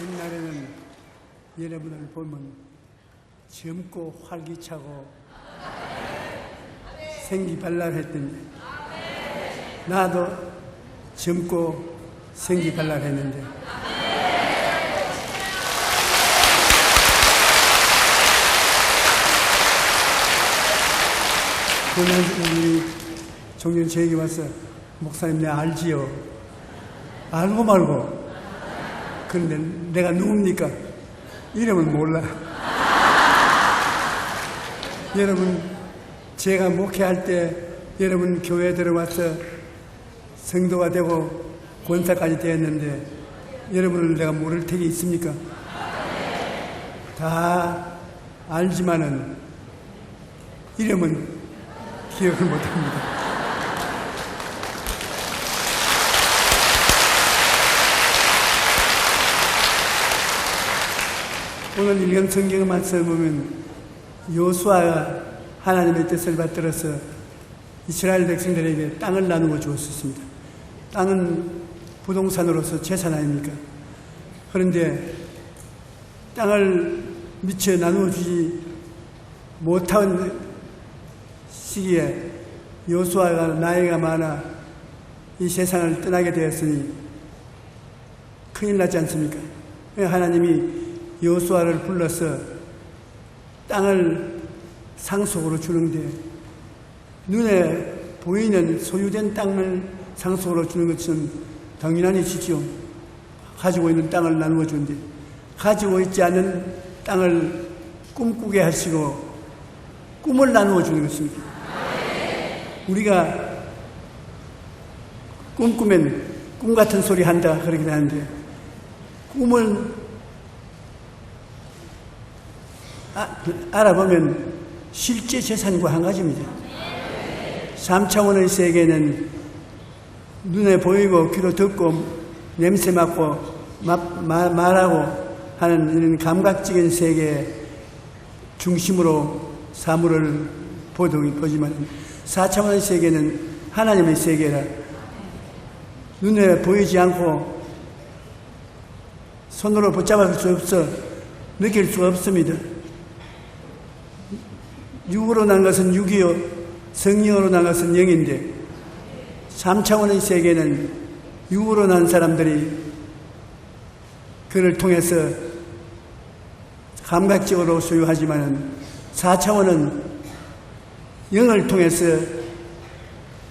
옛날에는 여러분을 보면 젊고 활기차고 생기발랄했던데 나도 젊고 생기발랄했는데 그는 종년 저에게 와서 목사님 내가 알지요. 알고 말고. 그런데 내가 누굽니까? 이름은 몰라. 여러분 제가 목회할 때 여러분 교회에 들어와서 성도가 되고 권사까지 되었는데 여러분을 내가 모를 택이 있습니까? 다 알지만은 이름은 기억을 못합니다. 오늘 읽은 성경 말씀을 보면 여호수아가 하나님의 뜻을 받들어서 이스라엘 백성들에게 땅을 나누어 주었습니다. 땅은 부동산으로서 재산 아닙니까? 그런데 땅을 미처 나누어 주지 못한 시기에 여호수아가 나이가 많아 이 세상을 떠나게 되었으니 큰일 났지 않습니까? 하나님이 여호수아를 불러서 땅을 상속으로 주는데 눈에 보이는 소유된 땅을 상속으로 주는 것은 당연한 일이지요. 가지고 있는 땅을 나누어 주는데 가지고 있지 않은 땅을 꿈꾸게 하시고 꿈을 나누어 주는 것입니다. 우리가 꿈꾸면 꿈 같은 소리 한다 그러긴 하는데 꿈을 알아보면 실제 재산과 한 가지입니다. 3차원의 세계는 눈에 보이고 귀로 듣고 냄새 맡고 말하고 하는 이런 감각적인 세계 중심으로 사물을 보지만 4차원의 세계는 하나님의 세계라 눈에 보이지 않고 손으로 붙잡을 수 없어 느낄 수가 없습니다. 육으로 난 것은 육이요 성령으로 난 것은 영인데 3차원의 세계는 육으로 난 사람들이 그를 통해서 감각적으로 소유하지만 4차원은 영을 통해서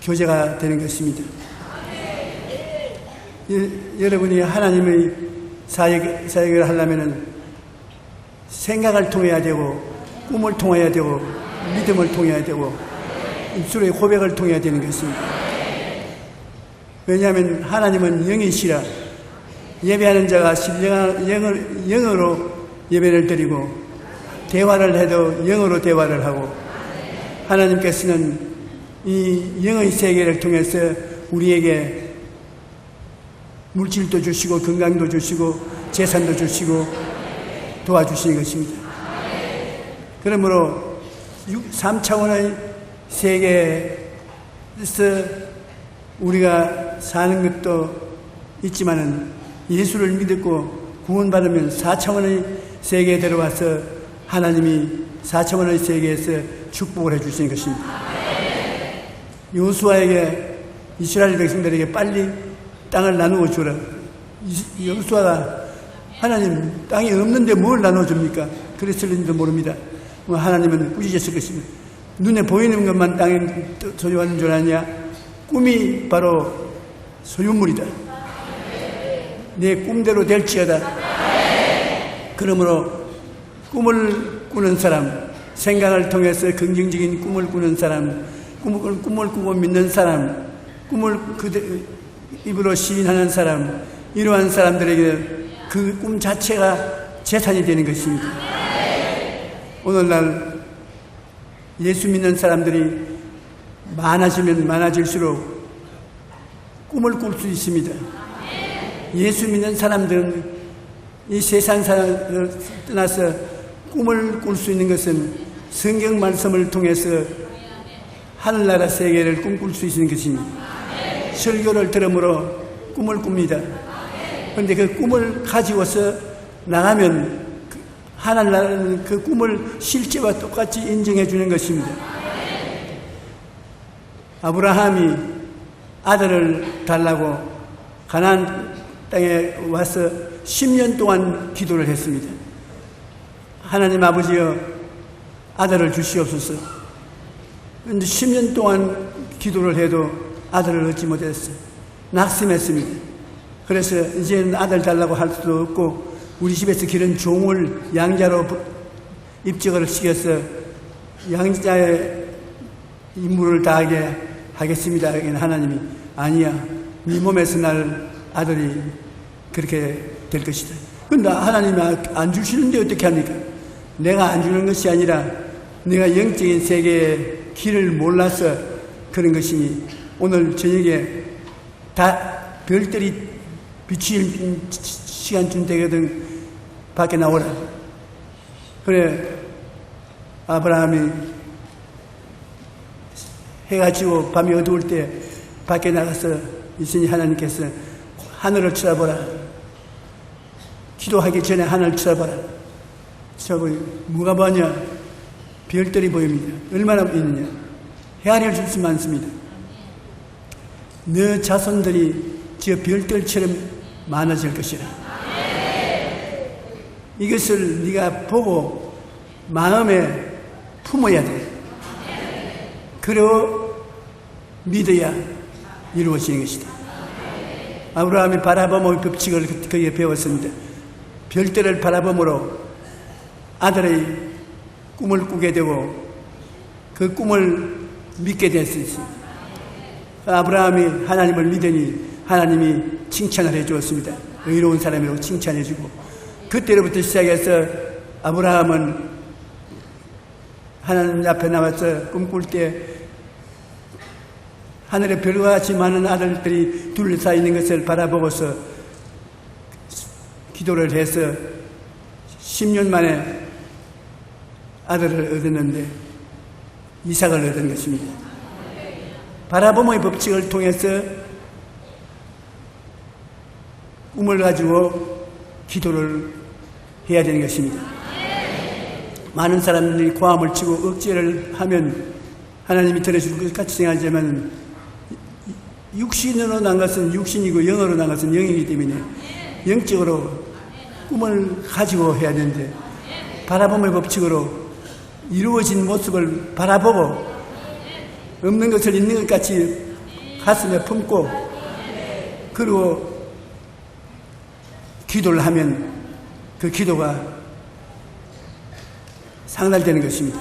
교제가 되는 것입니다. 여러분이 하나님의 사역을 하려면 생각을 통해야 되고 꿈을 통해야 되고 믿음을 통해야 되고 입술의 고백을 통해야 되는 것입니다. 왜냐하면 하나님은 영이시라 예배하는 자가 영으로 예배를 드리고 대화를 해도 영으로 대화를 하고 하나님께서는 이 영의 세계를 통해서 우리에게 물질도 주시고 건강도 주시고 재산도 주시고 도와주시는 것입니다. 그러므로 3차원의 세계에서 우리가 사는 것도 있지만은 예수를 믿고 구원받으면 4차원의 세계에 들어와서 하나님이 4차원의 세계에서 축복을 해주시는 것입니다. 여호수아에게 이스라엘 백성들에게 빨리 땅을 나누어 주라. 여호수아가 하나님 땅이 없는데 뭘 나눠줍니까? 그랬을지도 모릅니다. 하나님은 꾸짖었을 것입니다. 눈에 보이는 것만 땅에 소유하는 줄 아냐? 꿈이 바로 소유물이다. 내 꿈대로 될지어다. 그러므로 꿈을 꾸는 사람, 생각을 통해서 긍정적인 꿈을 꾸는 사람, 꿈을 꾸고 믿는 사람, 꿈을 입으로 시인하는 사람, 이러한 사람들에게 그 꿈 자체가 재산이 되는 것입니다. 오늘날 예수 믿는 사람들이 많아지면 많아질수록 꿈을 꿀 수 있습니다. 예수 믿는 사람들은 이 세상 사람을 떠나서 꿈을 꿀 수 있는 것은 성경 말씀을 통해서 하늘나라 세계를 꿈꿀 수 있는 것입니다. 설교를 들으므로 꿈을 꿉니다. 그런데 그 꿈을 가지고서 나가면 하나님 나라는 그 꿈을 실제와 똑같이 인정해 주는 것입니다. 아브라함이 아들을 달라고 가나안 땅에 와서 10년 동안 기도를 했습니다. 하나님 아버지여 아들을 주시옵소서. 그런데 10년 동안 기도를 해도 아들을 얻지 못했어요. 낙심했습니다. 그래서 이제는 아들 달라고 할 수도 없고 우리 집에서 기른 종을 양자로 입직을 시켜서 양자의 임무를 다하게 하겠습니다. 하나님이 아니야, 네 몸에서 날 아들이 그렇게 될 것이다. 근데 하나님이 안 주시는데 어떻게 합니까? 내가 안 주는 것이 아니라 내가 영적인 세계의 길을 몰라서 그런 것이니 오늘 저녁에 다 별들이 비칠 시간쯤 되거든 밖에 나오라. 그래 아브라함이 해가 지고 밤이 어두울 때 밖에 나가서 있으니 하나님께서 하늘을 쳐다보라. 기도하기 전에 하늘을 쳐다보라. 뭐가 보냐? 별들이 보입니다. 얼마나 있느냐? 헤아릴 수 많습니다. 너 자손들이 저 별들처럼 많아질 것이라. 이것을 네가 보고 마음에 품어야 돼. 그리고 믿어야 이루어지는 것이다. 아브라함이 바라봄의 법칙을 거기에 배웠습니다. 별들을 바라봄으로 아들의 꿈을 꾸게 되고 그 꿈을 믿게 됐습니다. 아브라함이 하나님을 믿으니 하나님이 칭찬을 해주었습니다. 의로운 사람이라고 칭찬해주고 그때로부터 시작해서 아브라함은 하나님 앞에 나와서 꿈꿀 때 하늘에 별과 같이 많은 아들들이 둘러싸여 있는 것을 바라보고서 기도를 해서 10년 만에 아들을 얻었는데 이삭을 얻은 것입니다. 바라봄의 법칙을 통해서 꿈을 가지고 기도를 해야 되는 것입니다. 많은 사람들이 고함을 치고 억제를 하면 하나님이 들어줄 것 같이 생각하지만 육신으로 난 것은 육신이고 영으로 난 것은 영이기 때문에 영적으로 꿈을 가지고 해야 되는데 바라봄의 법칙으로 이루어진 모습을 바라보고 없는 것을 있는 것 같이 가슴에 품고 그리고 기도를 하면 그 기도가 상달되는 것입니다.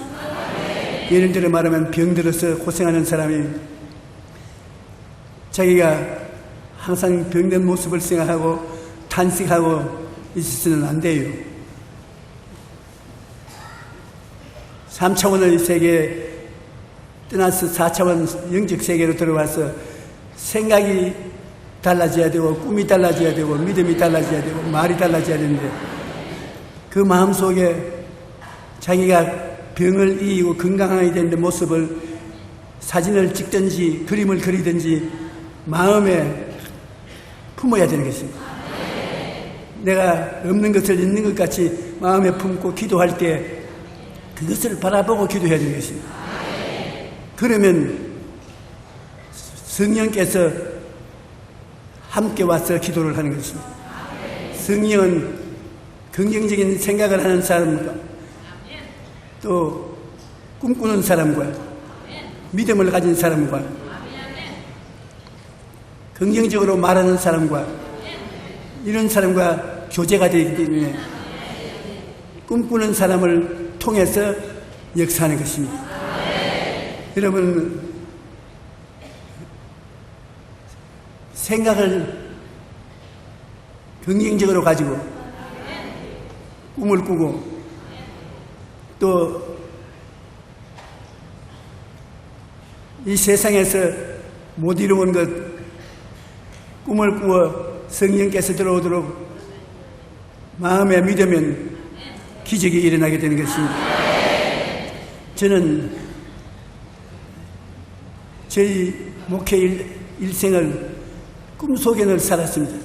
예를 들어 말하면 병들어서 고생하는 사람이 자기가 항상 병든 모습을 생각하고 탄식하고 있어서는 안 돼요. 3차원의 세계에 떠나서 4차원 영적 세계로 들어와서 생각이 달라져야 되고 꿈이 달라져야 되고 믿음이 달라져야 되고 말이 달라져야 되는데 그 마음속에 자기가 병을 이기고 건강하게 되는 모습을 사진을 찍든지 그림을 그리든지 마음에 품어야 되는 것입니다. 내가 없는 것을 있는 것 같이 마음에 품고 기도할 때 그것을 바라보고 기도해야 되는 것입니다. 그러면 성령께서 함께 와서 기도를 하는 것입니다. 성령은 긍정적인 생각을 하는 사람과 또 꿈꾸는 사람과 믿음을 가진 사람과 긍정적으로 말하는 사람과 이런 사람과 교제가 되기 때문에 꿈꾸는 사람을 통해서 역사하는 것입니다. 여러분 생각을 긍정적으로 가지고 꿈을 꾸고 또 이 세상에서 못 이루은 것 꿈을 꾸어 성령께서 들어오도록 마음에 믿으면 기적이 일어나게 되는 것입니다. 저는 저희 목회 일생을 꿈속에 늘 살았습니다.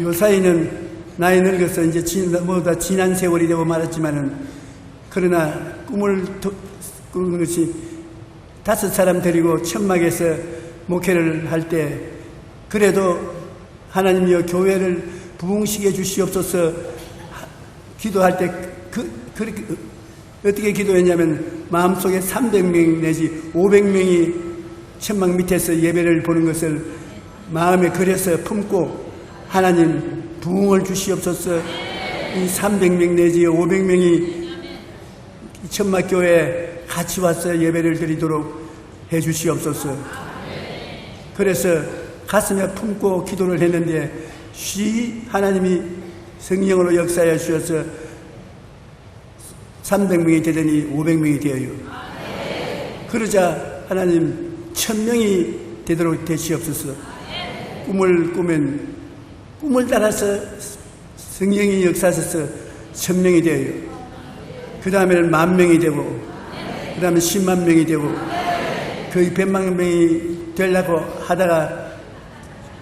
요사이는 나이 늙어서 이제 모두 지난 세월이 되고 말았지만은, 그러나 꿈을 꾸는 것이 5사람 데리고 천막에서 목회를 할 때, 그래도 하나님이여 교회를 부흥시켜 주시옵소서 기도할 때 어떻게 기도했냐면, 마음속에 300명 내지 500명이 천막 밑에서 예배를 보는 것을 마음에 그려서 품고, 하나님 부흥을 주시옵소서, 이 300명 내지 500명이 천막교회에 같이 와서 예배를 드리도록 해 주시옵소서. 그래서 가슴에 품고 기도를 했는데, 하나님이 성령으로 역사해 주셔서 300명이 되더니 500명이 되어요. 그러자 하나님 1000명이 되도록 되시옵소서. 꿈을 꾸면 꿈을 따라서 성령이 역사하셔서 1000명이 되어요. 그 다음에는 10,000명이 되고, 그 다음에 10만 명이 되고, 거의 100만 명이 되려고 하다가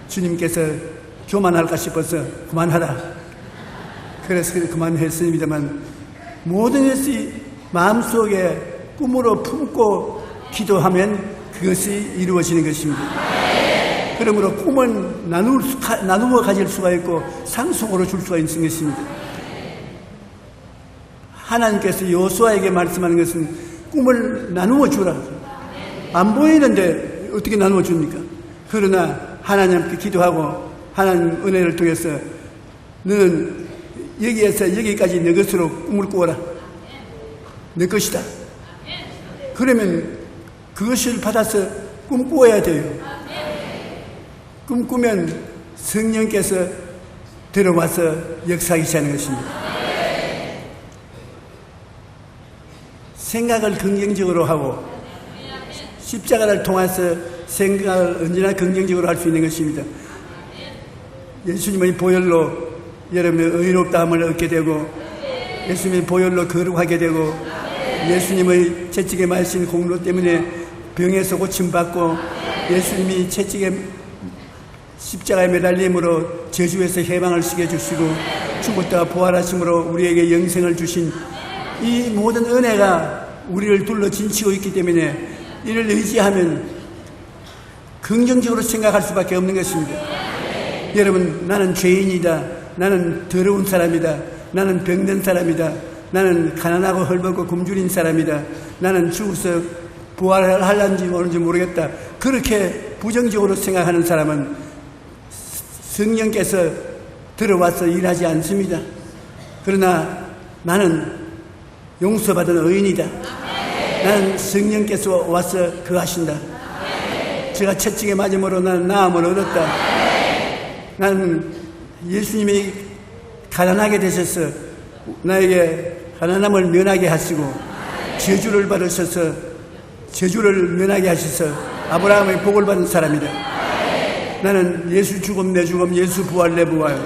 주님께서 교만할까 싶어서 그만하라, 그래서 그만했습니다만, 모든 것이 마음속에 꿈으로 품고 기도하면 그것이 이루어지는 것입니다. 그러므로 꿈은 나누어 가질 수가 있고 상속으로 줄 수가 있는 것입니다. 하나님께서 여호수아에게 말씀하는 것은 꿈을 나누어 주라. 안 보이는데 어떻게 나누어 줍니까? 그러나 하나님께 기도하고 하나님 은혜를 통해서 너는 여기에서 여기까지 내 것으로 꿈을 꾸어라. 내 것이다. 그러면 그것을 받아서 꿈꾸어야 돼요. 꿈꾸면 성령께서 들어와서 역사하기 하는 것입니다. 생각을 긍정적으로 하고 십자가를 통해서 생각을 언제나 긍정적으로 할 수 있는 것입니다. 예수님의 보혈로 여러분의 의롭다함을 얻게 되고, 예수님의 보혈로 거룩하게 되고, 예수님의 채찍에 맞으신 공로 때문에 병에서 고침받고, 예수님이 채찍에 십자가에 매달림으로 저주에서 해방을 시켜주시고, 죽었다가 부활하심으로 우리에게 영생을 주신 이 모든 은혜가 우리를 둘러 진치고 있기 때문에 이를 의지하면 긍정적으로 생각할 수밖에 없는 것입니다. 여러분, 나는 죄인이다, 나는 더러운 사람이다, 나는 병든 사람이다, 나는 가난하고 헐벗고 굶주린 사람이다, 나는 죽어서 부활을 할런지 모르는지 모르겠다, 그렇게 부정적으로 생각하는 사람은 성령께서 들어와서 일하지 않습니다. 그러나 나는 용서받은 의인이다, 나는 성령께서 와서 거하신다, 제가 채찍에 맞음으로 나는 나음을 얻었다, 나는 예수님이 가난하게 되셔서 나에게 가난함을 면하게 하시고 저주를 받으셔서 저주를 면하게 하셔서 아브라함의 복을 받은 사람이다. 나는 예수 죽음 내 죽음, 예수 부활 내 부활,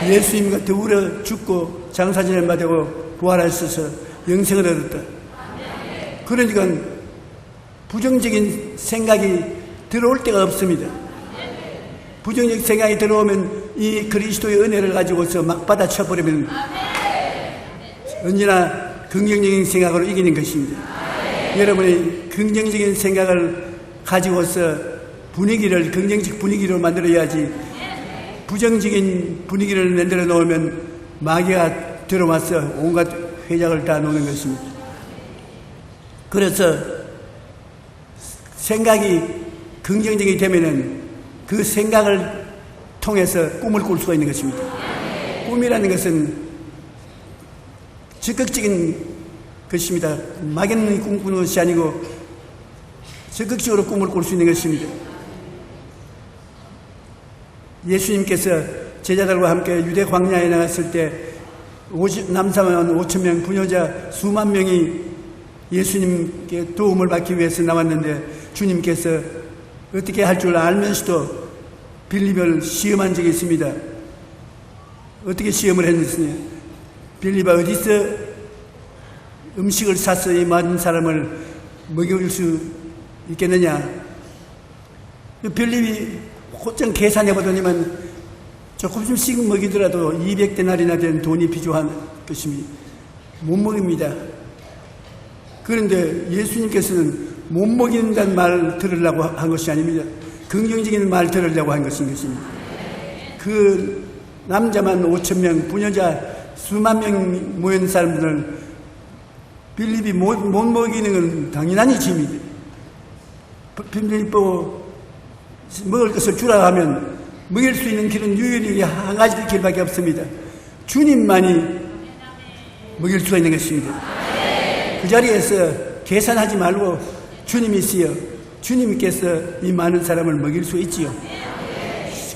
예수님과 더불어 죽고 장사진을 받고 부활하셔서 영생을 얻었다. 그러니까 부정적인 생각이 들어올 데가 없습니다. 부정적 생각이 들어오면 이 그리스도의 은혜를 가지고서 막 받아쳐버리면 언제나 긍정적인 생각으로 이기는 것입니다. 여러분이 긍정적인 생각을 가지고서 분위기를 긍정적 분위기로 만들어야지, 부정적인 분위기를 만들어 놓으면 마귀가 들어와서 온갖 회작을 다 놓는 것입니다. 그래서 생각이 긍정적이 되면은 그 생각을 통해서 꿈을 꿀 수가 있는 것입니다. 꿈이라는 것은 적극적인 것입니다. 막연히 꿈꾸는 것이 아니고 적극적으로 꿈을 꿀 수 있는 것입니다. 예수님께서 제자들과 함께 유대 광야에 나갔을 때 남사만 5,000명, 부녀자 수만 명이 예수님께 도움을 받기 위해서 나왔는데, 주님께서 어떻게 할 줄 알면서도 빌립을 시험한 적이 있습니다. 어떻게 시험을 했느냐? 빌립아, 어디서 음식을 사서 이 많은 사람을 먹여줄 수 있겠느냐? 빌립이 곧장 계산해 보더니만 조금씩 먹이더라도 200데나리나 된 돈이 필요한 것입니다. 못 먹입니다. 그런데 예수님께서는 못 먹인다는 말 들으려고 한 것이 아닙니다. 긍정적인 말 들으려고 한 것입니다. 그 남자만 5,000명, 부녀자 수만 명 모인 사람들을 빌립이 못 먹이는 건 당연한 일입니다. 빌립 보고 먹을 것을 주라 하면 먹일 수 있는 길은 유일히 한 가지 길밖에 없습니다. 주님만이 먹일 수가 있는 것입니다. 그 자리에서 계산하지 말고 주님이시여, 주님께서 이 많은 사람을 먹일 수 있지요.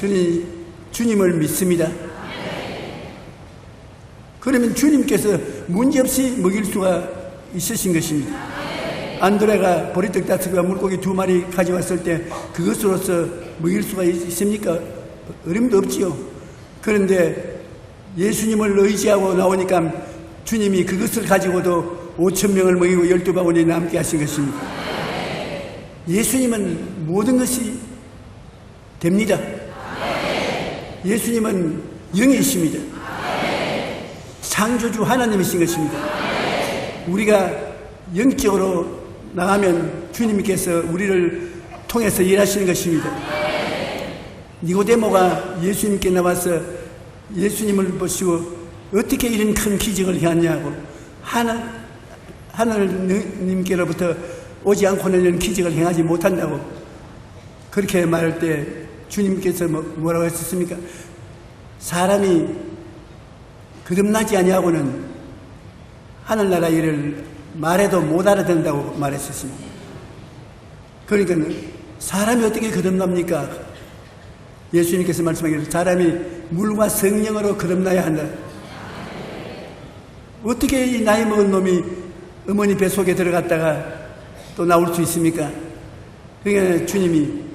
그러니 주님을 믿습니다. 그러면 주님께서 문제없이 먹일 수가 있으신 것입니다. 안드레가 보리떡 5개와 물고기 2마리 가져왔을 때 그것으로서 먹일 수가 있습니까? 어림도 없지요. 그런데 예수님을 의지하고 나오니까 주님이 그것을 가지고도 5,000명을 먹이고 12바구니 남게 하신 것입니다. 예수님은 모든 것이 됩니다. 예수님은 영이십니다. 창조주 하나님이신 것입니다. 우리가 영적으로 나가면 주님께서 우리를 통해서 일하시는 것입니다. 니고데모가 예수님께 나와서 예수님을 보시고 어떻게 이런 큰 기적을 행하냐고, 하나님께로부터 오지 않고는 이런 기적을 행하지 못한다고 그렇게 말할 때 주님께서 뭐라고 했었습니까? 사람이 거듭나지 아니하고는 하늘나라 일을 말해도 못 알아듣는다고 말했었습니다. 그러니까 사람이 어떻게 거듭납니까? 예수님께서 말씀하기를 사람이 물과 성령으로 거듭나야 한다. 어떻게 이 나이 먹은 놈이 어머니 뱃속에 들어갔다가 또 나올 수 있습니까? 그러니까 주님이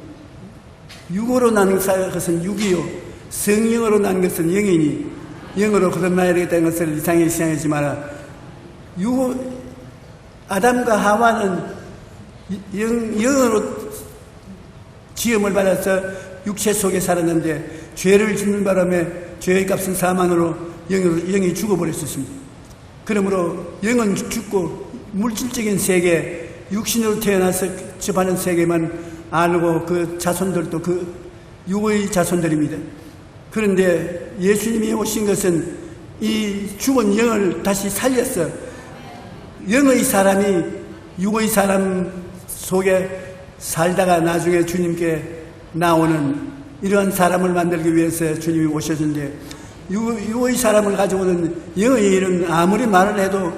육으로 난 것은 육이요, 성령으로 난 것은 영이니 영으로 거듭나야 되겠다는 것을 이상하게 생각하지 마라. 아담과 하와는 영으로 지음을 받아서 육체 속에 살았는데 죄를 짓는 바람에 죄의 값은 사망으로 영이 죽어버렸습니다. 그러므로 영은 죽고 물질적인 세계, 육신으로 태어나서 접하는 세계만 알고 그 자손들도 그 육의 자손들입니다. 그런데 예수님이 오신 것은 이 죽은 영을 다시 살려서 영의 사람이 육의 사람 속에 살다가 나중에 주님께 나오는 이러한 사람을 만들기 위해서 주님이 오셨는데, 육의 사람을 가지고는 영의 일은 아무리 말을 해도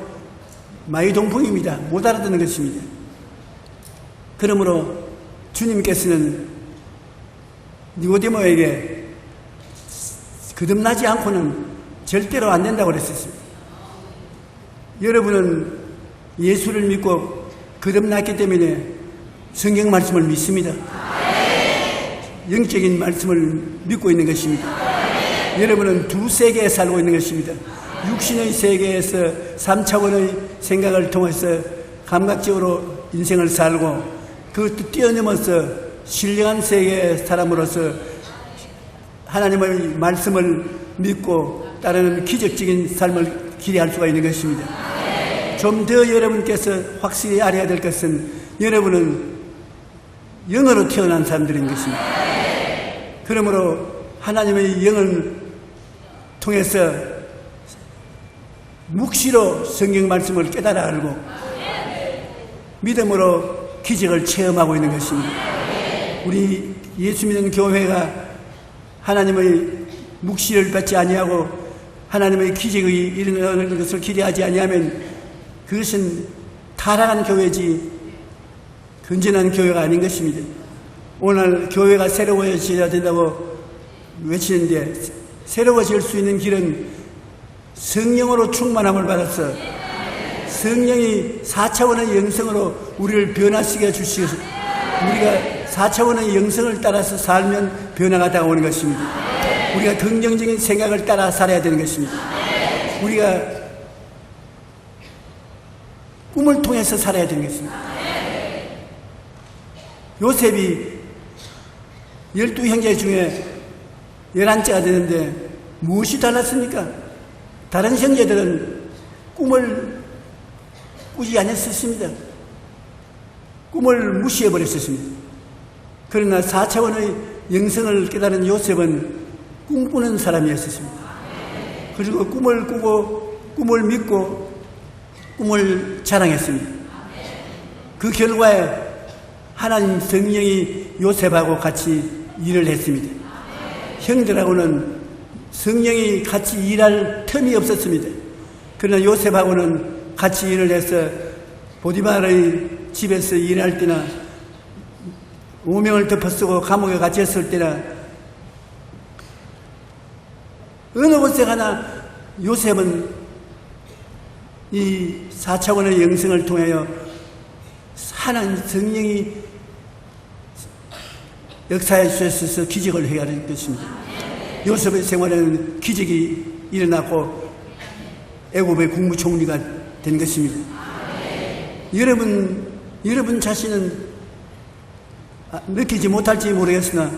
마이동풍입니다. 못 알아듣는 것입니다. 그러므로 주님께서는 니고데모에게 거듭나지 않고는 절대로 안 된다고 그랬었습니다. 여러분은 예수를 믿고 거듭났기 때문에 성경 말씀을 믿습니다. 영적인 말씀을 믿고 있는 것입니다. 여러분은 두 세계에 살고 있는 것입니다. 육신의 세계에서 3차원의 생각을 통해서 감각적으로 인생을 살고 그것도 뛰어넘어서 신령한 세계의 사람으로서 하나님의 말씀을 믿고 따르는 기적적인 삶을 기대할 수가 있는 것입니다. 좀 더 여러분께서 확실히 알아야 될 것은 여러분은 영으로 태어난 사람들인 것입니다. 그러므로 하나님의 영을 통해서 묵시로 성경 말씀을 깨달아 알고 믿음으로 기적을 체험하고 있는 것입니다. 우리 예수 믿는 교회가 하나님의 묵시를 받지 아니하고 하나님의 기적이 일어나는 것을 기대하지 아니하면 그것은 타락한 교회지 건전한 교회가 아닌 것입니다. 오늘 교회가 새로워져야 된다고 외치는데 새로워질 수 있는 길은 성령으로 충만함을 받아서 성령이 4차원의 영성으로 우리를 변화시켜 주시고 우리가 4차원의 영성을 따라서 살면 변화가 다가오는 것입니다. 우리가 긍정적인 생각을 따라 살아야 되는 것입니다. 우리가 꿈을 통해서 살아야 되는 것입니다. 요셉이 12형제 중에 11째가 되는데 무엇이 달랐습니까? 다른 형제들은 꿈을 꾸지 않았었습니다. 꿈을 무시해버렸었습니다. 그러나 4차원의 영성을 깨달은 요셉은 꿈꾸는 사람이었습니다. 그리고 꿈을 꾸고 꿈을 믿고 꿈을 자랑했습니다. 그 결과에 하나님 성령이 요셉하고 같이 일을 했습니다. 형들하고는 성령이 같이 일할 틈이 없었습니다. 그러나 요셉하고는 같이 일을 해서 보디발의 집에서 일할 때나 오명을 덮어쓰고 감옥에 갇혔을 때나 어느 곳에 가나 요셉은 이 4차원의 영성을 통하여 하나님 성령이 역사에 주셔서 기적을 해야 할 것입니다. 요셉의 생활에는 기적이 일어났고 애굽의 국무총리가 된 것입니다. 여러분 자신은 느끼지 못할지 모르겠으나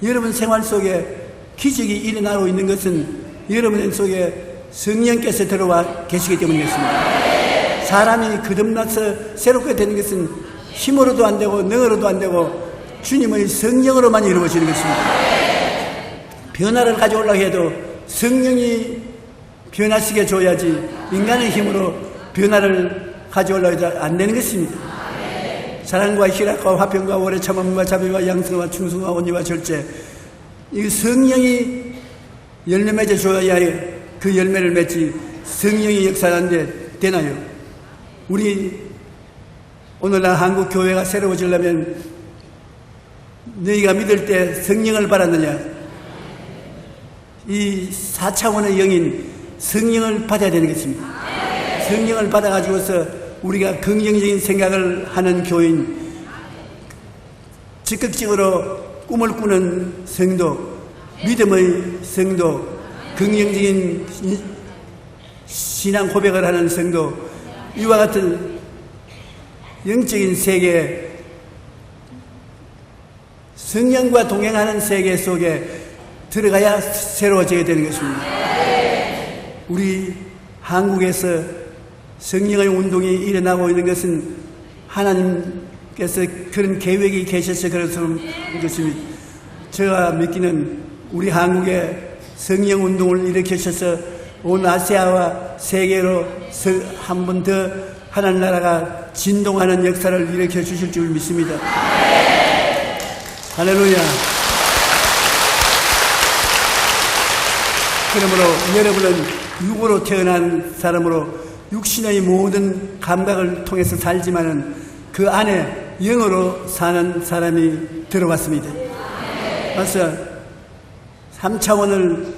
여러분 생활 속에 기적이 일어나고 있는 것은 여러분 속에 성령께서 들어와 계시기 때문이었습니다. 사람이 거듭나서 새롭게 되는 것은 힘으로도 안 되고 능으로도 안 되고 주님의 성령으로만 이루어지는 것입니다. 변화를 가져오려고 해도 성령이 변화시켜 줘야지 인간의 힘으로 변화를 가져오려고 해도 안 되는 것입니다. 사랑과 희락과 화평과 오래 참음과 자비와 양성과 충성과 온유와 절제, 이 성령이 열매 맺어 줘야 그 열매를 맺지 성령이 역사하는데 되나요? 우리 오늘날 한국 교회가 새로워지려면 너희가 믿을 때 성령을 받았느냐? 이 4차원의 영인 성령을 받아야 되는 것입니다. 성령을 받아가지고서 우리가 긍정적인 생각을 하는 교인, 적극적으로 꿈을 꾸는 성도, 믿음의 성도, 긍정적인 신앙 고백을 하는 성도, 이와 같은 영적인 세계, 성령과 동행하는 세계 속에 들어가야 새로워져야 되는 것입니다. 우리 한국에서 성령의 운동이 일어나고 있는 것은 하나님께서 그런 계획이 계셔서 그런 것입니다. 제가 믿기는 우리 한국에 성령 운동을 일으키셔서 온 아시아와 세계로 한 번 더 하나님 나라가 진동하는 역사를 일으켜 주실 줄 믿습니다. 할렐루야. 그러므로 여러분은 육으로 태어난 사람으로 육신의 모든 감각을 통해서 살지만은 그 안에 영으로 사는 사람이 들어왔습니다. 그래서 3차원을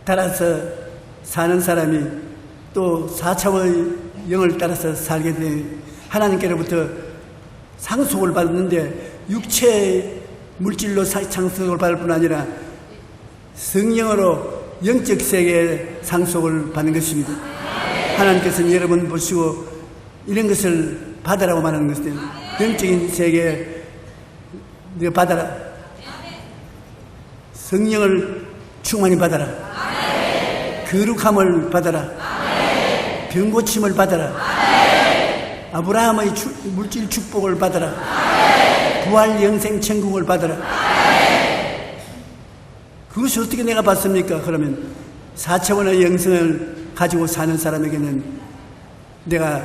따라서 사는 사람이 또 4차원의 영을 따라서 살게 돼 하나님께로부터 상속을 받는데 육체의 물질로 상속을 받을 뿐 아니라 성령으로 영적 세계의 상속을 받는 것입니다. 하나님께서는 여러분 보시고 이런 것을 받으라고 말하는 것은 영적인 세계에 네가 받아라. 성령을 충만히 받아라. 거룩함을 받아라. 병고침을 받아라. 아브라함의 물질 축복을 받아라. 부활 영생 천국을 받아라. 그것이 어떻게 내가 받습니까? 그러면 4차원의 영성을 가지고 사는 사람에게는 내가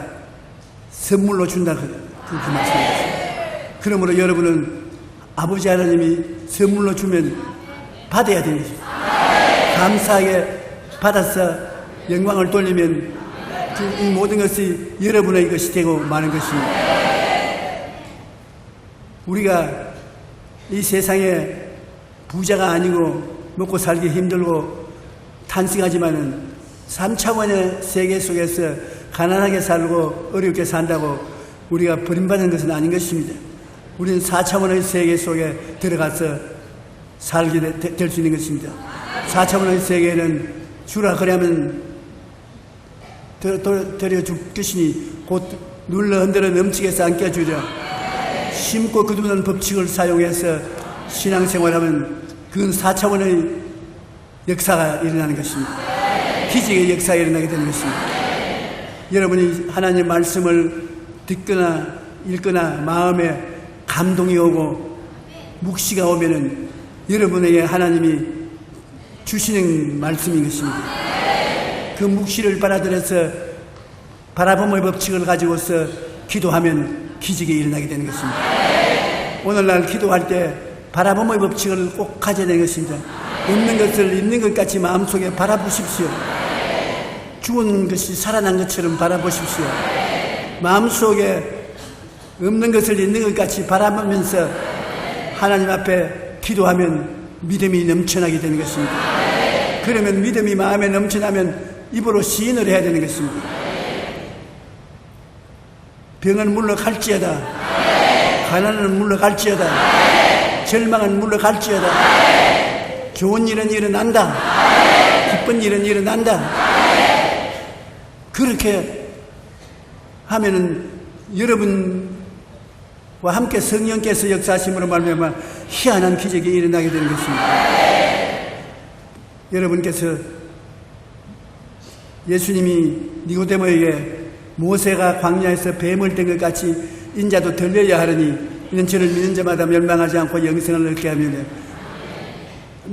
선물로 준다 그 말씀이었어요. 그러므로 여러분은 아버지 하나님이 선물로 주면 받아야 되는 것입니다. 감사하게 받아서 영광을 돌리면 이 모든 것이 여러분의 것이 되고 마는 것입니다. 우리가 이 세상에 부자가 아니고 먹고 살기 힘들고 탄식하지만은 3차원의 세계 속에서 가난하게 살고 어렵게 산다고 우리가 버림받는 것은 아닌 것입니다. 우리는 4차원의 세계 속에 들어가서 살게 될 수 있는 것입니다. 4차원의 세계는 주라 그러면 데려줄 것이니 곧 눌러 흔들어 넘치게 해서 안겨주려. 심고 거두는 법칙을 사용해서 신앙생활하면 그건 4차원의 역사가 일어나는 것입니다. 기적의 역사가 일어나게 되는 것입니다. 여러분이 하나님의 말씀을 듣거나 읽거나 마음에 감동이 오고 묵시가 오면은 여러분에게 하나님이 주시는 말씀인 것입니다. 그 묵시를 받아들여서 바라봄의 법칙을 가지고서 기도하면 기적이 일어나게 되는 것입니다. 오늘날 기도할 때 바라봄의 법칙을 꼭 가져야 되는 것입니다. 없는 것을 있는 것 같이 마음속에 바라보십시오. 죽은 것이 살아난 것처럼 바라보십시오. 마음속에 없는 것을 있는 것 같이 바라보면서 하나님 앞에 기도하면 믿음이 넘쳐나게 되는 것입니다. 그러면 믿음이 마음에 넘쳐나면 입으로 시인을 해야 되는 것입니다. 병은 물러갈지어다, 가난은 물러갈지어다, 절망은 물러갈지어다, 좋은 일은 일어난다, 기쁜 일은 일어난다. 그렇게 하면은 여러분과 함께 성령께서 역사하심으로 말미암아 희한한 기적이 일어나게 되는 것입니다. 여러분께서 예수님이 니고데모에게 모세가 광야에서 뱀을 든 것 같이 인자도 들려야 하려니 이는 저를 믿는 자마다 멸망하지 않고 영생을 얻게 하면,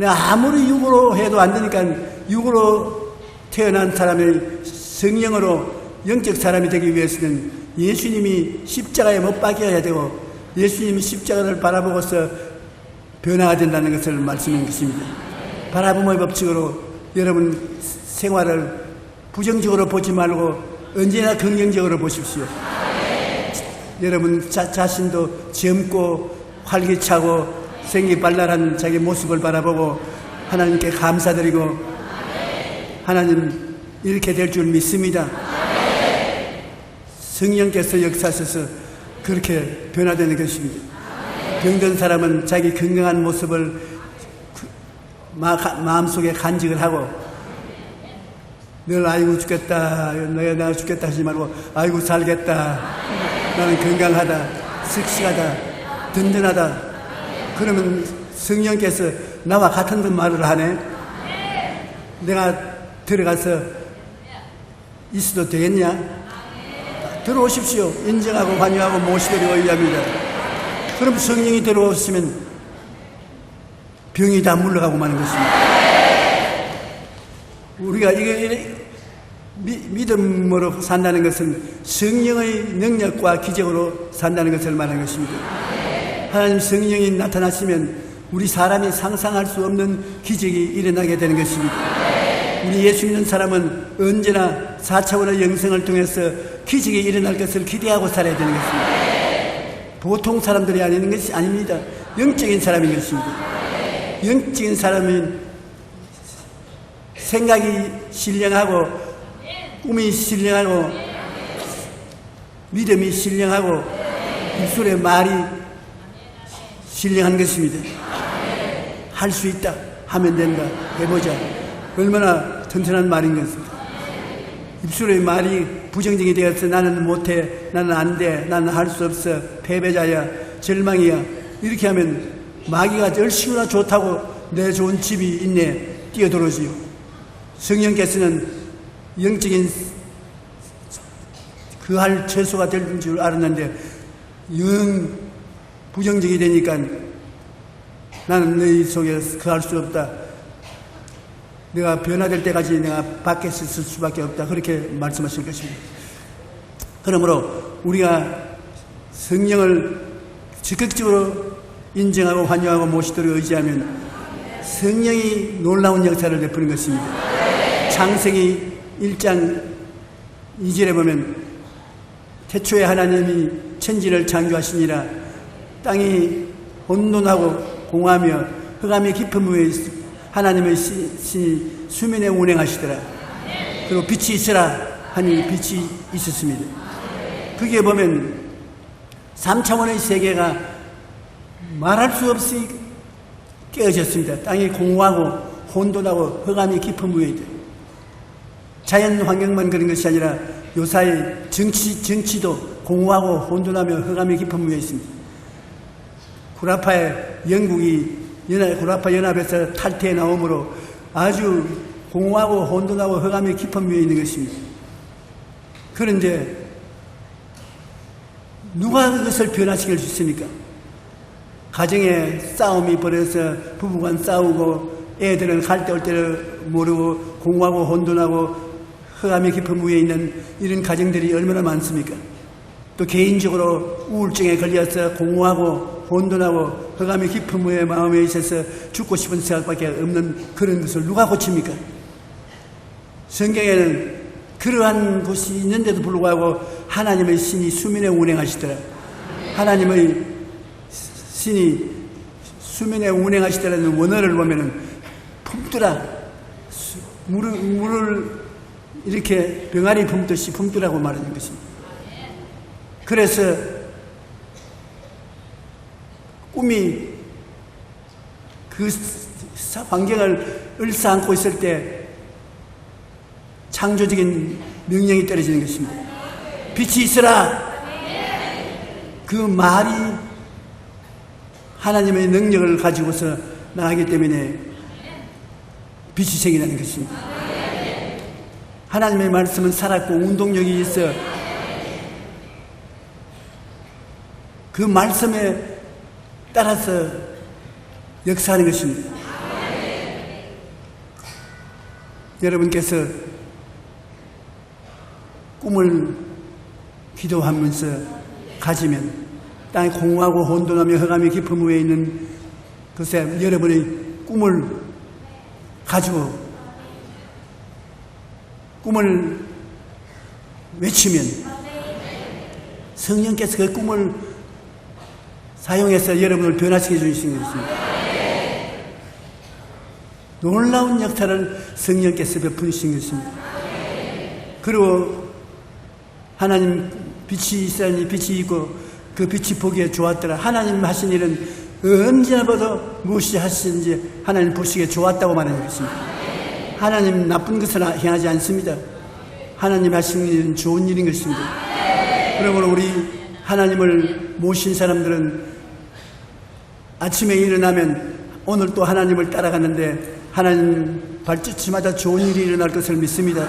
아무리 육으로 해도 안 되니까 육으로 태어난 사람의 성령으로 영적 사람이 되기 위해서는 예수님이 십자가에 못 박혀야 되고 예수님이 십자가를 바라보고서 변화가 된다는 것을 말씀한 것입니다. 바라봄의 법칙으로 여러분 생활을 부정적으로 보지 말고 언제나 긍정적으로 보십시오. 여러분 자신도 젊고 활기차고 생기발랄한 자기 모습을 바라보고 하나님께 감사드리고 하나님 이렇게 될 줄 믿습니다. 성령께서 역사하셔서 그렇게 변화되는 것입니다. 병든 사람은 자기 건강한 모습을 마음속에 간직을 하고 늘 아이고 죽겠다, 내가 죽겠다 하지 말고 아이고 살겠다, 나는 건강하다, 씩씩하다, 든든하다. 그러면 성령께서 나와 같은 말을 하네. 내가 들어가서 있어도 되겠냐? 들어오십시오. 인정하고 환영하고 모시도록 의지합니다. 그럼 성령이 들어오시면 병이 다 물러가고 마는 것입니다. 우리가 이게 믿음으로 산다는 것은 성령의 능력과 기적으로 산다는 것을 말하는 것입니다. 하나님 성령이 나타나시면 우리 사람이 상상할 수 없는 기적이 일어나게 되는 것입니다. 우리 예수 믿는 사람은 언제나 4차원의 영생을 통해서 기적이 일어날 것을 기대하고 살아야 되는 것입니다. 보통 사람들이 아닌 것이 아닙니다. 영적인 사람인 것입니다. 영적인 사람은 생각이 신령하고 꿈이 신령하고 믿음이 신령하고 입술의 말이 신령한 것입니다. 할 수 있다, 하면 된다, 해보자. 얼마나 튼튼한 말인 것입니다. 입술의 말이 부정적이 되어서 나는 못해, 나는 안 돼, 나는 할 수 없어, 패배자야, 절망이야, 이렇게 하면 마귀가 얼씨구나 좋다고 내 좋은 집이 있네 뛰어들어오지요. 성령께서는 영적인 그 할 처소가 될 줄 알았는데 영 부정적이 되니까 나는 너희 속에 거할 수 없다, 내가 변화될 때까지 내가 밖에서 있을 수밖에 없다, 그렇게 말씀하실 것입니다. 그러므로 우리가 성령을 적극적으로 인정하고 환영하고 모시도록 의지하면 성령이 놀라운 역사를 베푸는 것입니다. 창세기 1장 2절에 보면 태초에 하나님이 천지를 창조하시니라. 땅이 혼돈하고 공하며 흑암이 깊은 위에 하나님의 신이 수면에 운행하시더라. 그리고 빛이 있으라 하니 빛이 있었습니다. 거기에 보면 3차원의 세계가 말할 수 없이 깨어졌습니다. 땅이 공허하고 혼돈하고 흑암이 깊은 위에 있다. 자연 환경만 그런 것이 아니라 요사이 정치도 공허하고 혼돈하며 흑암이 깊은 위에 있습니다. 구라파 연합에서 탈퇴해 나오므로 아주 공허하고 혼돈하고 흑암의 깊은 위에 있는 것입니다. 그런데 누가 그것을 변화시킬 수 있습니까? 가정에 싸움이 벌어서 부부간 싸우고 애들은 갈 때 올 때를 모르고 공허하고 혼돈하고 흑암의 깊은 위에 있는 이런 가정들이 얼마나 많습니까? 또 개인적으로 우울증에 걸려서 공허하고 혼돈하고 흑암의 깊은 위에 마음에 있어서 죽고 싶은 생각밖에 없는 그런 것을 누가 고칩니까? 성경에는 그러한 곳이 있는데도 불구하고 하나님의 신이 수면에 운행하시더라. 하나님의 신이 수면에 운행하시더라는 원어를 보면은 품더라. 물을 이렇게 병아리 품듯이 품더라고 말하는 것입니다. 그래서 꿈이 그 환경을 을사안고 있을 때 창조적인 명령이 떨어지는 것입니다. 빛이 있으라. 그 말이 하나님의 능력을 가지고서 나가기 때문에 빛이 생기는 것입니다. 하나님의 말씀은 살았고 운동력이 있어 그 말씀에 따라서 역사하는 것입니다. 여러분께서 꿈을 기도하면서 가지면 땅에 공허하고 혼돈하며 흑암이 깊은 위에 있는 것에 여러분의 꿈을 가지고 꿈을 외치면 성령께서 그 꿈을 사용해서 여러분을 변화시켜 주시는 것입니다. 놀라운 역사를 성령께서 베푸신 것입니다. 그리고 하나님 빛이 있으니 빛이 있고 그 빛이 보기에 좋았더라. 하나님 하신 일은 언제나 봐도 무엇이 하시는지 하나님 보시기에 좋았다고 말하는 것입니다. 하나님 나쁜 것을 행하지 않습니다. 하나님 하신 일은 좋은 일인 것입니다. 그러므로 우리 하나님을 모신 사람들은 아침에 일어나면 오늘 또 하나님을 따라가는데 하나님 발짓마다 좋은 일이 일어날 것을 믿습니다.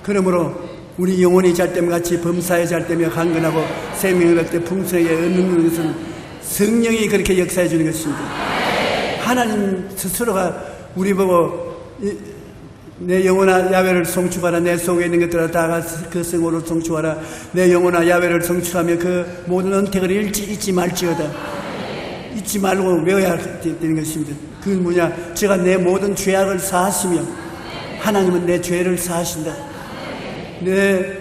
그러므로 우리 영혼이 잘됨 같이 범사에 잘되며 강건하고 생명을 얻되 풍성하게 얻는 것은 성령이 그렇게 역사해 주는 것입니다. 하나님 스스로가 우리 보고 내 영혼아 야훼를 송축하라. 내 속에 있는 것들아 다 그 성으로 송축하라. 내 영혼아 야훼를 송축하며 그 모든 언택을 잊지 말지어다. 잊지 말고 외워야 되는 것입니다. 그건 뭐냐? 제가 내 모든 죄악을 사하시며 하나님은 내 죄를 사하신다. 내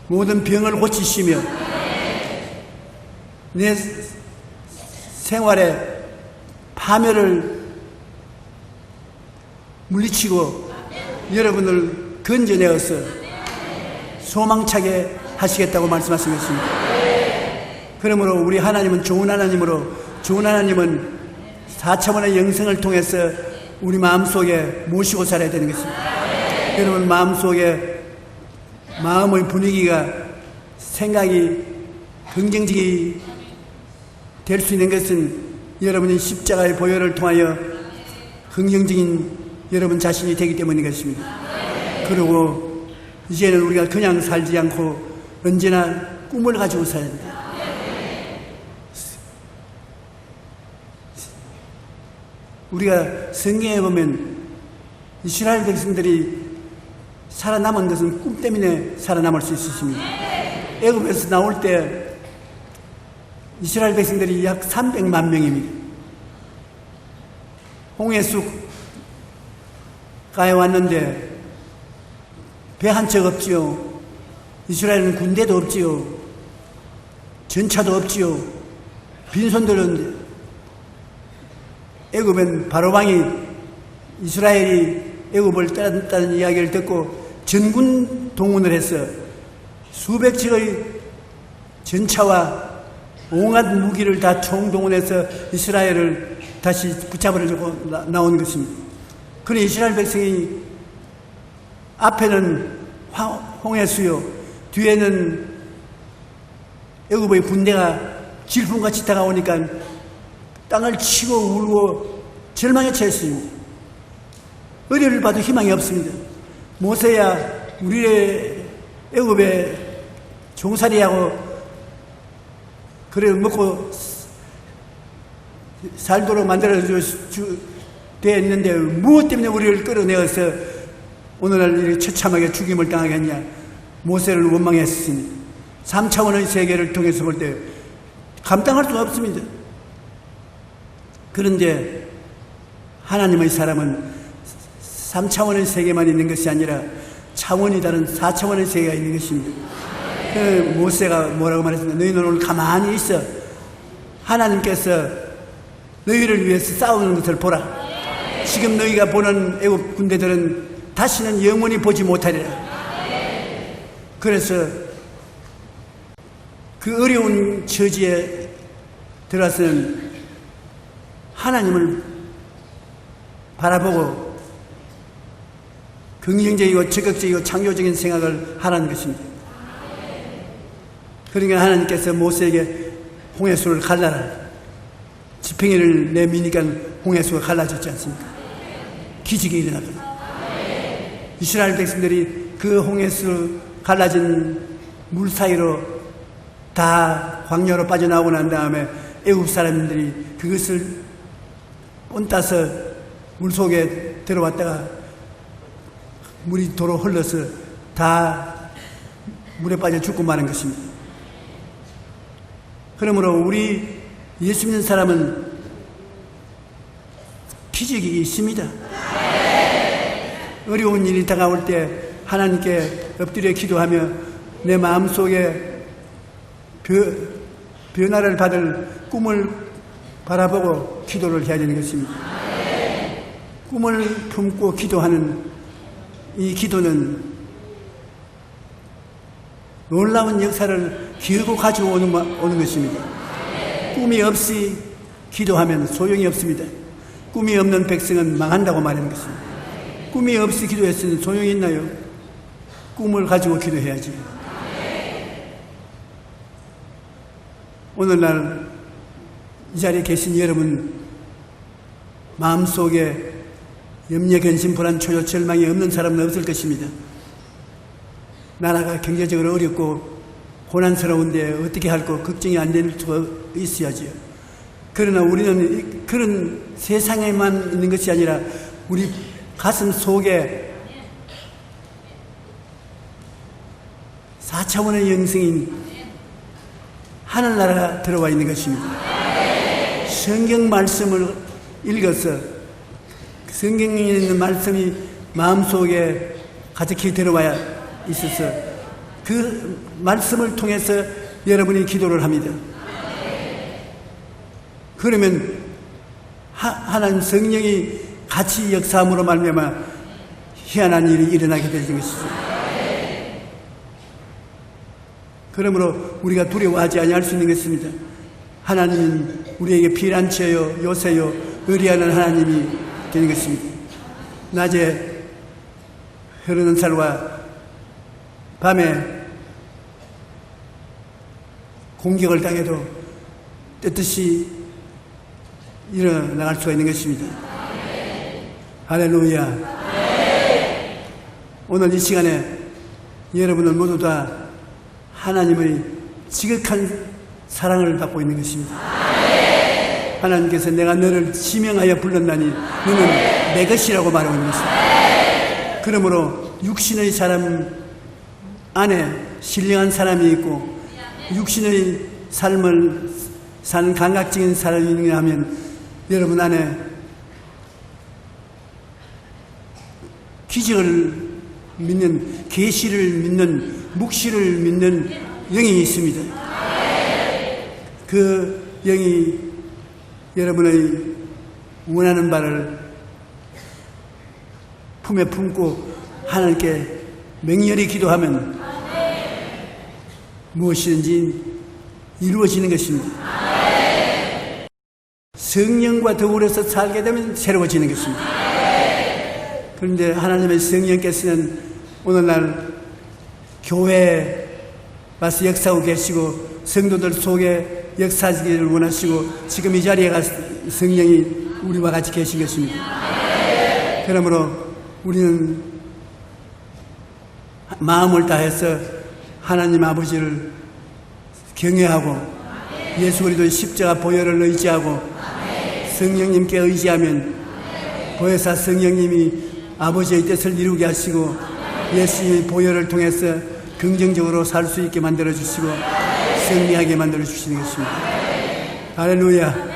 모든 병을 고치시며 내 생활에 파멸을 물리치고 여러분을 건져내어서 소망차게 하시겠다고 말씀하신 것입니다. 그러므로 우리 하나님은 좋은 하나님으로, 좋은 하나님은 4차원의 영성을 통해서 우리 마음속에 모시고 살아야 되는 것입니다. 여러분 마음속에 마음의 분위기가 생각이 긍정적이 될 수 있는 것은 여러분이 십자가의 보혈을 통하여 긍정적인 여러분 자신이 되기 때문인 것입니다. 그리고 이제는 우리가 그냥 살지 않고 언제나 꿈을 가지고 살아야 합니다. 우리가 성경에 보면 이스라엘 백성들이 살아남은 것은 꿈 때문에 살아남을 수 있었습니다. 애굽에서 나올 때 이스라엘 백성들이 약 300만 명입니다. 홍해수가에 왔는데 배 한 척 없지요. 이스라엘은 군대도 없지요. 전차도 없지요. 빈손들은 애굽은 바로방이 이스라엘이 애굽을 떠났다는 이야기를 듣고 전군 동원을 해서 수백 척의 전차와 온갖 무기를 다 총동원해서 이스라엘을 다시 붙잡으려고 나온 것입니다. 그런데 이스라엘 백성이 앞에는 홍해수요, 뒤에는 애굽의 군대가 질풍같이 다가오니까 땅을 치고 울고 절망에 처했습니다. 의뢰를 봐도 희망이 없습니다. 모세야 우리의 애굽에 종살이하고 그래 먹고 살도록 만들어져 됐는데 무엇 때문에 우리를 끌어내어서 오늘날 이렇게 처참하게 죽임을 당하게 했냐. 모세를 원망했으니 3차원의 세계를 통해서 볼 때 감당할 수가 없습니다. 그런데 하나님의 사람은 3차원의 세계만 있는 것이 아니라 차원이 다른 4차원의 세계가 있는 것입니다. 그 모세가 뭐라고 말했습니까? 너희는 오늘 가만히 있어. 하나님께서 너희를 위해서 싸우는 것을 보라. 지금 너희가 보는 애국 군대들은 다시는 영원히 보지 못하리라. 그래서 그 어려운 처지에 들어서는 하나님을 바라보고 긍정적이고 적극적이고 창조적인 생각을 하라는 것입니다. 그러니까 하나님께서 모세에게 홍해수를 갈라라. 지팡이를 내미니까 홍해수가 갈라졌지 않습니까? 기적이 일어났거든요. 이스라엘 백성들이 그 홍해수 갈라진 물 사이로 다 광야로 빠져나오고 난 다음에 애굽 사람들이 그것을 본따서 물 속에 들어왔다가 물이 도로 흘러서 다 물에 빠져 죽고 마는 것입니다. 그러므로 우리 예수 믿는 사람은 기적이 있습니다. 어려운 일이 다가올 때 하나님께 엎드려 기도하며 내 마음속에 변화를 받을 꿈을 바라보고 기도를 해야 되는 것입니다. 꿈을 품고 기도하는 이 기도는 놀라운 역사를 기르고 가지고 오는 것입니다. 꿈이 없이 기도하면 소용이 없습니다. 꿈이 없는 백성은 망한다고 말하는 것입니다. 꿈이 없이 기도했으니 소용이 있나요? 꿈을 가지고 기도해야지. 오늘날 이 자리에 계신 여러분 마음속에 염려, 근심, 불안, 초조, 절망이 없는 사람은 없을 것입니다. 나라가 경제적으로 어렵고 고난스러운데 어떻게 할까 걱정이 안 될 수가 있어야지요. 그러나 우리는 그런 세상에만 있는 것이 아니라 우리 가슴 속에 4차원의 영성인 하늘나라가 들어와 있는 것입니다. 성경 말씀을 읽어서 성경에 있는 말씀이 마음속에 가득히 들어와야 있어서 그 말씀을 통해서 여러분이 기도를 합니다. 그러면 하나님 성령이 같이 역사함으로 말미암아 희한한 일이 일어나게 되는 것이죠. 그러므로 우리가 두려워하지 아니할 수 있는 것입니다. 하나님은 우리에게 피난처요 요새요 의리하는 하나님이 되는 것입니다. 낮에 흐르는 살과 밤에 공격을 당해도 뜻없이 일어나갈 수가 있는 것입니다. 할렐루야. 오늘 이 시간에 여러분은 모두 다 하나님의 지극한 사랑을 받고 있는 것입니다. 하나님께서 내가 너를 지명하여 불렀나니 너는 내 것이라고 말하고 있는 것입니다. 그러므로 육신의 사람 안에 신령한 사람이 있고 육신의 삶을 사는 감각적인 사람이 하면 여러분 안에 기적을 믿는, 계시를 믿는, 묵시를 믿는 영이 있습니다. 그 영이 여러분의 원하는 바를 품에 품고 하나님께 맹렬히 기도하면 무엇이든지 이루어지는 것입니다. 성령과 더불어서 살게 되면 새로워지는 것입니다. 그런데 하나님의 성령께서는 오늘날 교회에 와서 역사하고 계시고 성도들 속에 역사하기를 원하시고 지금 이 자리에 가서 성령이 우리와 같이 계신 것입니다. 그러므로 우리는 마음을 다해서 하나님 아버지를 경외하고 예수 그리스도의 십자가 보혈을 의지하고 성령님께 의지하면 보혜사 성령님이 아버지의 뜻을 이루게 하시고 예수님의 보혈을 통해서 긍정적으로 살 수 있게 만들어 주시고 승리하게 만들어 주시는 것입니다. 할렐루야.